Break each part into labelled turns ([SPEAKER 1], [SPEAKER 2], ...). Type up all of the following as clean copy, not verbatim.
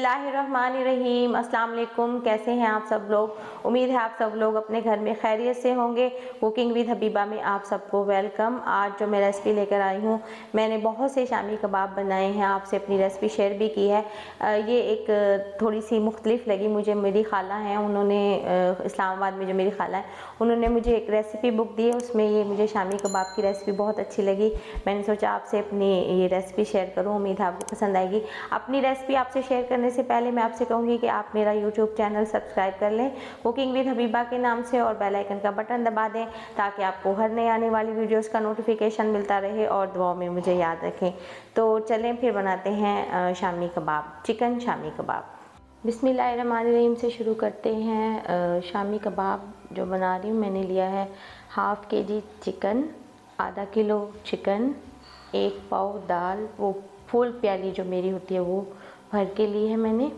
[SPEAKER 1] बिस्मिल्लाहिर्रहमानिर्रहीम। अस्सलाम वालेकुम। कैसे हैं आप सब लोग? उम्मीद है आप सब लोग अपने घर में खैरियत से होंगे। कुकिंग विद हबीबा में आप सबको वेलकम। आज जो मैं रेसिपी लेकर आई हूँ, मैंने बहुत से शामी कबाब बनाए हैं, आपसे अपनी रेसिपी शेयर भी की है। ये एक थोड़ी सी मुख्तलिफ लगी मुझे। मेरी खाला हैं, उन्होंने इस्लामाबाद में जो मेरी खाला है, उन्होंने मुझे एक रेसिपी बुक दी है, उसमें ये मुझे शामी कबाब की रेसिपी बहुत अच्छी लगी। मैंने सोचा आपसे अपनी ये रेसिपी शेयर करूँ, उम्मीद है आपको पसंद आएगी। अपनी रेसिपी आपसे शेयर करने से पहले मैं आपसे कहूँगी कि आप मेरा यूट्यूब चैनल सब्सक्राइब कर लें कुकिंग विद हबीबा के नाम से, और बेल आइकन का बटन दबा दें ताकि आपको हर नए आने वाली वीडियोस का नोटिफिकेशन मिलता रहे, और दुआओं में मुझे याद रखें। तो चलें फिर बनाते हैं शामी कबाब, चिकन शामी कबाब। बिस्मिल्लाहिर्रहमानिर्रहीम से शुरू करते हैं। शामी कबाब जो बना रही हूँ, मैंने लिया है हाफ़ केजी चिकन, आधा किलो चिकन, 1 पाव दाल, वो फुल प्याली जो मेरी होती है वो भर के ली है मैंने।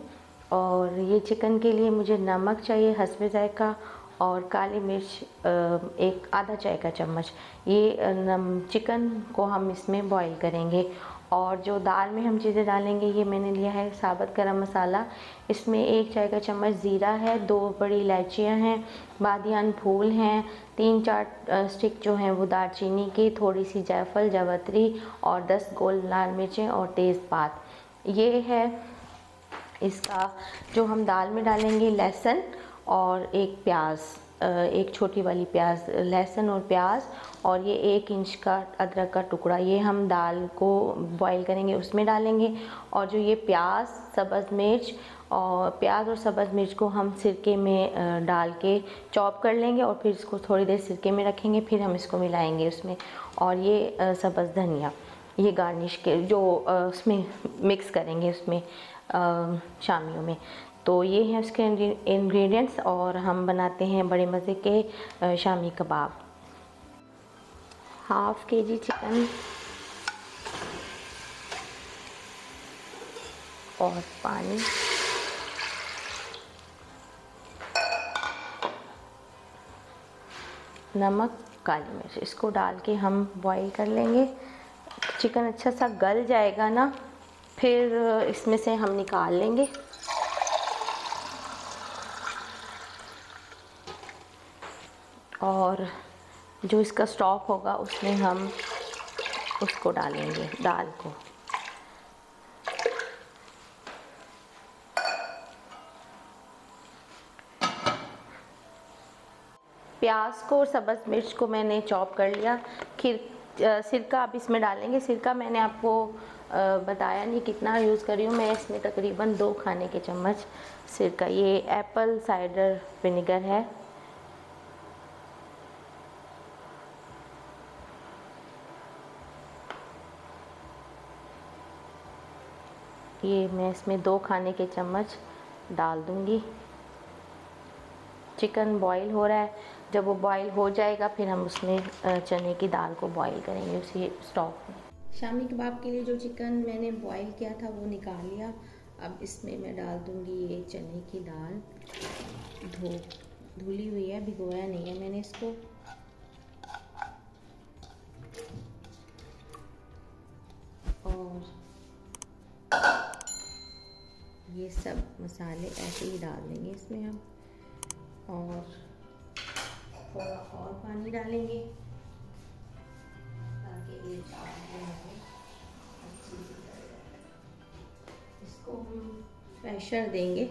[SPEAKER 1] और ये चिकन के लिए मुझे नमक चाहिए हस्बे ज़ायक़ा, और काली मिर्च एक आधा चाय का चम्मच। ये चिकन को हम इसमें बॉईल करेंगे। और जो दाल में हम चीज़ें डालेंगे, ये मैंने लिया है साबुत गरम मसाला, इसमें 1 चाय का चम्मच ज़ीरा है, 2 बड़ी इलायचियाँ हैं, बादियान फूल हैं, 3-4 स्टिक जो हैं वो दालचीनी की, थोड़ी सी जायफल जावित्री, और 10 गोल लाल मिर्चें और तेज़पात। ये है इसका जो हम दाल में डालेंगे। लहसुन और 1 प्याज, एक छोटी वाली प्याज, लहसुन और प्याज, और ये 1 इंच का अदरक का टुकड़ा, ये हम दाल को बॉईल करेंगे उसमें डालेंगे। और जो ये प्याज, सब्ज़ मिर्च, और प्याज और सब्ज़ मिर्च को हम सिरके में डाल के चॉप कर लेंगे, और फिर इसको थोड़ी देर सिरके में रखेंगे, फिर हम इसको मिलाएंगे उसमें। और ये सब्ज़ धनिया, ये गार्निश के जो उसमें मिक्स करेंगे उसमें शामियों में। तो ये हैं उसके इंग्रेडिएंट्स, और हम बनाते हैं बड़े मज़े के shami kebab. Half KG chicken और पानी, नमक, काली मिर्च, इसको डाल के हम बॉईल कर लेंगे। चिकन अच्छा सा गल जाएगा ना, फिर इसमें से हम निकाल लेंगे। और जो इसका स्टॉक होगा उसमें हम उसको डालेंगे, दाल को। प्याज को और सब्ज़ मिर्च को मैंने चॉप कर लिया। सिरका अब इसमें डालेंगे। सिरका मैंने आपको बताया नहीं कितना यूज़ कर रही हूँ मैं, इसमें तकरीबन 2 खाने के चम्मच सिरका। ये एप्पल साइडर विनेगर है। ये मैं इसमें 2 खाने के चम्मच डाल दूँगी। चिकन बॉईल हो रहा है, जब वो बॉईल हो जाएगा फिर हम उसमें चने की दाल को बॉईल करेंगे उसी स्टॉक में। शामी कबाब के लिए जो चिकन मैंने बॉईल किया था वो निकाल लिया। अब इसमें मैं डाल दूँगी ये चने की दाल, धुली हुई है, भिगोया नहीं है मैंने इसको। और ये सब मसाले ऐसे ही डाल देंगे इसमें हम, और थोड़ा और पानी डालेंगे ताकि ये इसको हम प्रेशर देंगे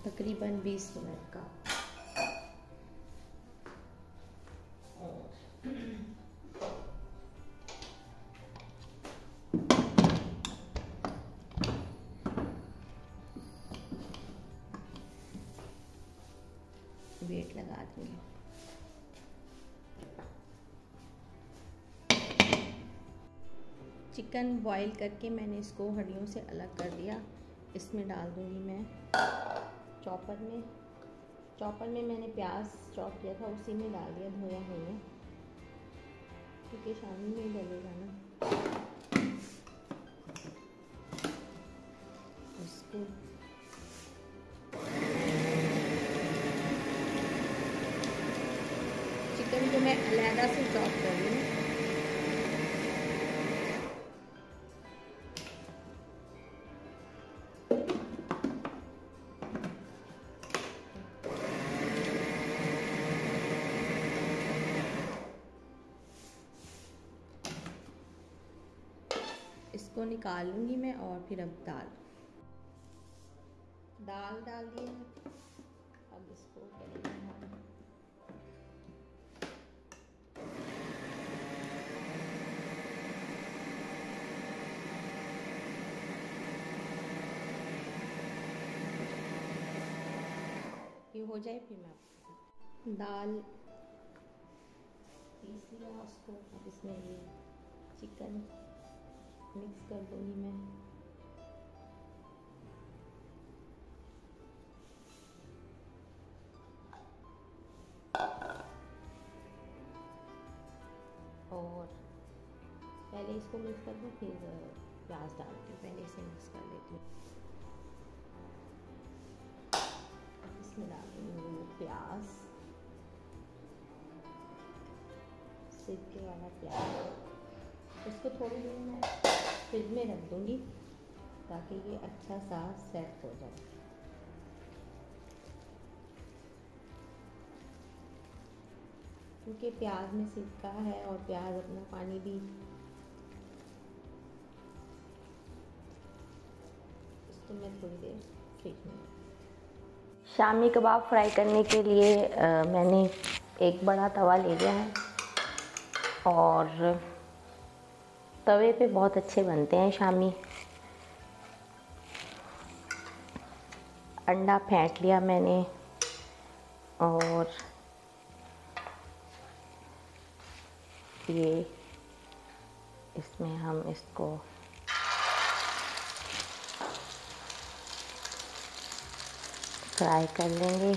[SPEAKER 1] तकरीबन 20 मिनट का। वेट लगा दूंगी। चिकन बॉईल करके मैंने इसको हड्डियों से अलग कर दिया। इसमें डाल दूंगी मैं चॉपर में मैंने प्याज चॉप किया था, उसी में डाल दिया, धोया नहीं है क्योंकि शामी में डलेगा ना। इसको चिकन को मैं अलहदा से चॉप कर रही हूँ। इसको निकाल लूँगी मैं। और फिर अब दाल डाल दी है। अब इसको करेंगे हम ये हो जाए फिर मैं दाल पीस लिया उसको। अब इसमें ये चिकन मिक्स कर दूँगी मैं। और पहले इसको मिक्स कर दूँ, फिर प्याज डालती हूँ। पहले इसे मिक्स कर लेती हूँ। इसमें डालती हूँ प्याज, सिरके वाला प्याज। इसको थोड़ी देर मैं फ्रिज में रख दूँगी ताकि ये अच्छा सा सेट हो जाए। क्योंकि प्याज में सिरका है और प्याज अपना पानी भी, इसको मैं थोड़ी देर फ्रिज में। शामी कबाब फ्राई करने के लिए मैंने एक बड़ा तवा ले लिया है और तवे पे बहुत अच्छे बनते हैं शामी। अंडा फेंट लिया मैंने और ये इसमें हम इसको फ्राई कर लेंगे।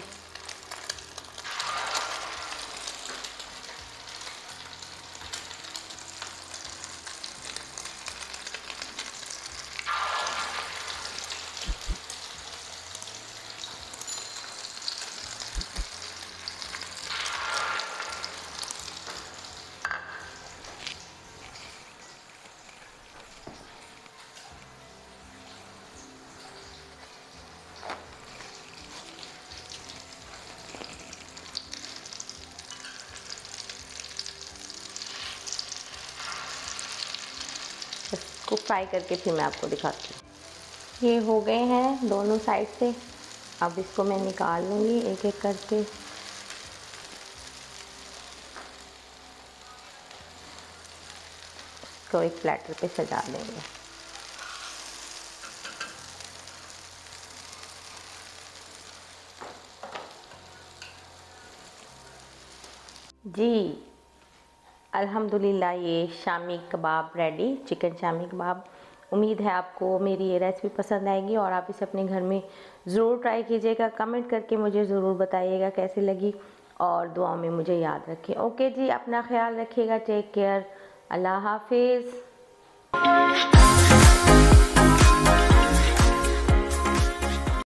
[SPEAKER 1] इसको फ्राई करके फिर मैं आपको दिखाती हूँ। ये हो गए हैं दोनों साइड से। अब इसको मैं निकाल लूँगी एक एक करके। इसको एक प्लेटर पे सजा देंगे। जी अल्हम्दुलिल्लाह ये शामी कबाब रेडी, चिकन शामी कबाब। उम्मीद है आपको मेरी ये रेसिपी पसंद आएगी और आप इसे अपने घर में ज़रूर ट्राई कीजिएगा। कमेंट करके मुझे ज़रूर बताइएगा कैसी लगी और दुआओं में मुझे याद रखें। ओके जी, अपना ख्याल रखिएगा। Take care. अल्लाह हाफिज़।